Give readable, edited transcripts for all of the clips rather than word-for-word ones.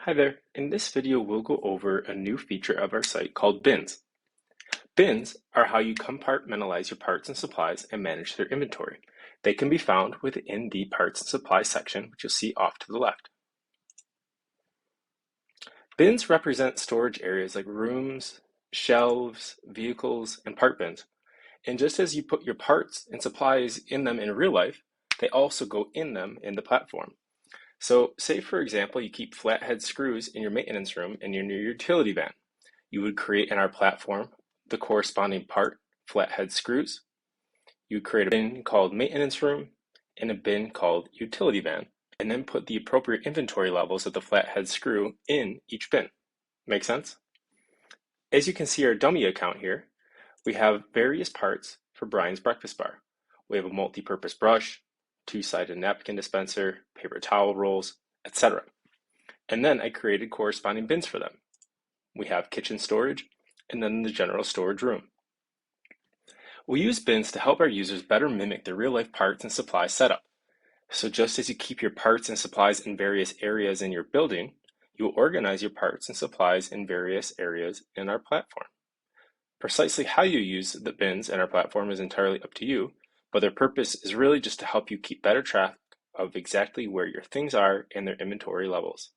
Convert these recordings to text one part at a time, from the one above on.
Hi there. In this video, we'll go over a new feature of our site called bins. Bins are how you compartmentalize your parts and supplies and manage their inventory. They can be found within the parts and supplies section, which you'll see off to the left. Bins represent storage areas like rooms, shelves, vehicles, and part bins. And just as you put your parts and supplies in them in real life, they also go in them in the platform. So say, for example, you keep flathead screws in your maintenance room and in your utility van. You would create in our platform the corresponding part, flathead screws. You would create a bin called maintenance room and a bin called utility van, and then put the appropriate inventory levels of the flathead screw in each bin. Make sense? As you can see our dummy account here, we have various parts for Brian's breakfast bar. We have a multi-purpose brush, two-sided napkin dispenser, paper towel rolls, etc. And then I created corresponding bins for them. We have kitchen storage and then the general storage room. We use bins to help our users better mimic the real-life parts and supplies setup. So just as you keep your parts and supplies in various areas in your building, you will organize your parts and supplies in various areas in our platform. Precisely how you use the bins in our platform is entirely up to you, but their purpose is really just to help you keep better track of exactly where your things are and their inventory levels.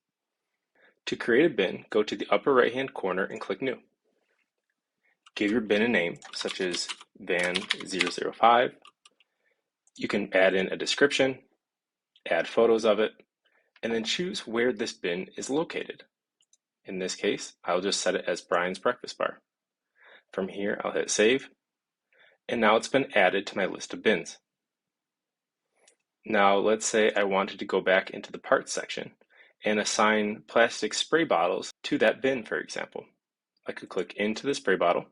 To create a bin, go to the upper right-hand corner and click New. Give your bin a name, such as Van005. You can add in a description, add photos of it, and then choose where this bin is located. In this case, I'll just set it as Brian's breakfast bar. From here, I'll hit Save, and now it's been added to my list of bins. Now, let's say I wanted to go back into the parts section and assign plastic spray bottles to that bin, for example. I could click into the spray bottle,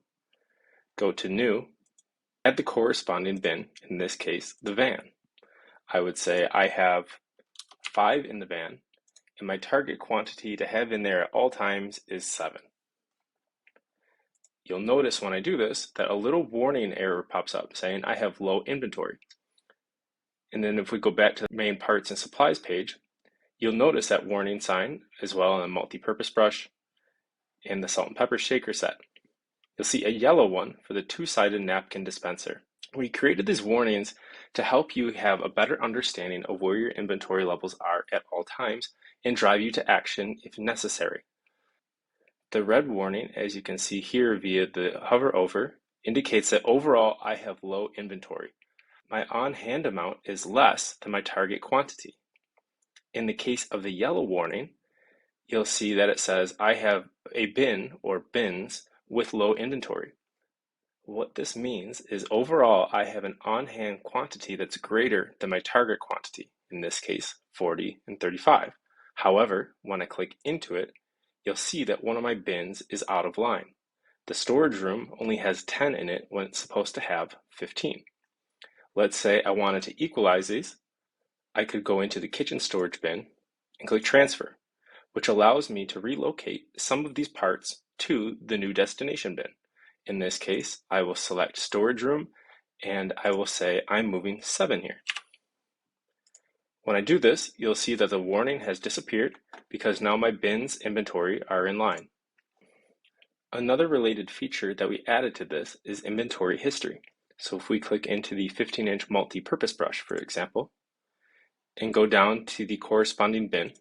go to New, add the corresponding bin, in this case, the van. I would say I have 5 in the van, and my target quantity to have in there at all times is 7. You'll notice when I do this that a little warning error pops up saying I have low inventory. And then if we go back to the main parts and supplies page, you'll notice that warning sign as well on the multi-purpose brush and the salt and pepper shaker set. You'll see a yellow one for the two-sided napkin dispenser. We created these warnings to help you have a better understanding of where your inventory levels are at all times and drive you to action if necessary. The red warning, as you can see here via the hover over, indicates that overall I have low inventory. My on-hand amount is less than my target quantity. In the case of the yellow warning, you'll see that it says I have a bin or bins with low inventory. What this means is overall I have an on-hand quantity that's greater than my target quantity, in this case 40 and 35. However, when I click into it, you'll see that one of my bins is out of line. The storage room only has 10 in it when it's supposed to have 15. Let's say I wanted to equalize these. I could go into the kitchen storage bin and click Transfer, which allows me to relocate some of these parts to the new destination bin. In this case, I will select storage room and I will say I'm moving 7 here. When I do this, you'll see that the warning has disappeared because now my bins inventory are in line. Another related feature that we added to this is inventory history. So if we click into the 15-inch multi-purpose brush, for example, and go down to the corresponding bin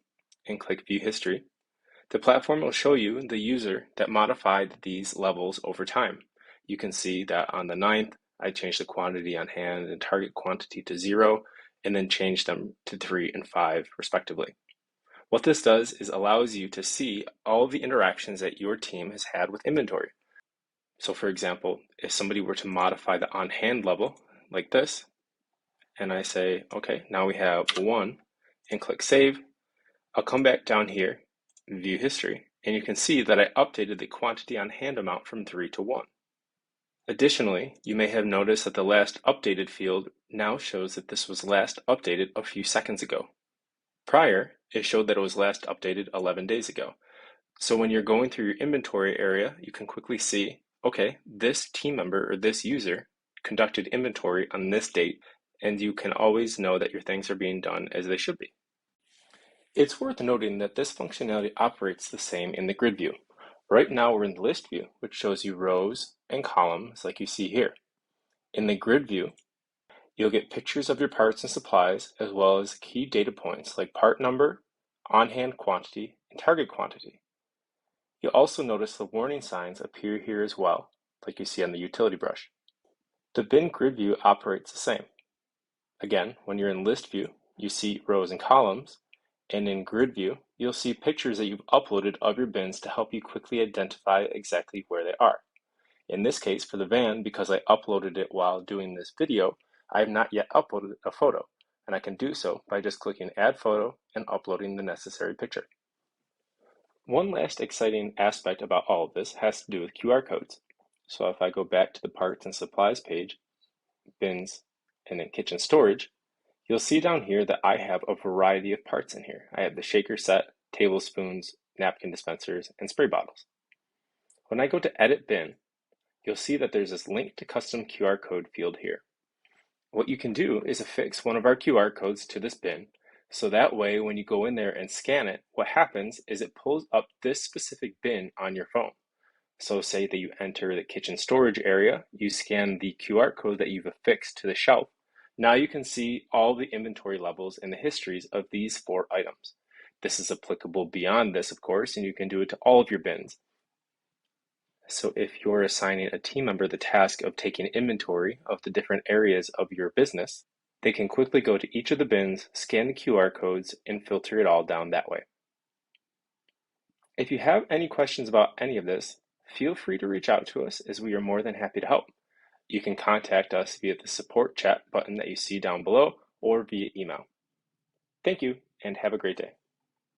and click View History, the platform will show you the user that modified these levels over time. You can see that on the 9th, I changed the quantity on hand and target quantity to 0, and then changed them to 3 and 5 respectively. What this does is allows you to see all of the interactions that your team has had with inventory. So for example, if somebody were to modify the on-hand level like this, and I say, okay, now we have 1, and click Save, I'll come back down here, View History, and you can see that I updated the quantity on hand amount from 3 to 1. Additionally, you may have noticed that the last updated field now shows that this was last updated a few seconds ago. Prior, it showed that it was last updated 11 days ago. So when you're going through your inventory area, you can quickly see, okay, this team member or this user conducted inventory on this date, and you can always know that your things are being done as they should be. It's worth noting that this functionality operates the same in the grid view. Right now we're in the list view, which shows you rows and columns like you see here. In the grid view, you'll get pictures of your parts and supplies, as well as key data points like part number, on-hand quantity, and target quantity. You'll also notice the warning signs appear here as well, like you see on the utility brush. The bin grid view operates the same. Again, when you're in list view, you see rows and columns, and in grid view, you'll see pictures that you've uploaded of your bins to help you quickly identify exactly where they are. In this case, for the van, because I uploaded it while doing this video, I have not yet uploaded a photo, and I can do so by just clicking Add Photo and uploading the necessary picture. One last exciting aspect about all of this has to do with QR codes. So if I go back to the parts and supplies page, bins, and then kitchen storage, you'll see down here that I have a variety of parts in here. I have the shaker set, tablespoons, napkin dispensers, and spray bottles. When I go to Edit Bin, you'll see that there's this link to custom QR code field here. What you can do is affix one of our QR codes to this bin, so that way when you go in there and scan it, what happens is it pulls up this specific bin on your phone. So say that you enter the kitchen storage area, you scan the QR code that you've affixed to the shelf. Now you can see all the inventory levels and the histories of these 4 items. This is applicable beyond this, of course, and you can do it to all of your bins. So if you're assigning a team member the task of taking inventory of the different areas of your business, they can quickly go to each of the bins, scan the QR codes, and filter it all down that way. If you have any questions about any of this, feel free to reach out to us as we are more than happy to help. You can contact us via the support chat button that you see down below or via email. Thank you and have a great day.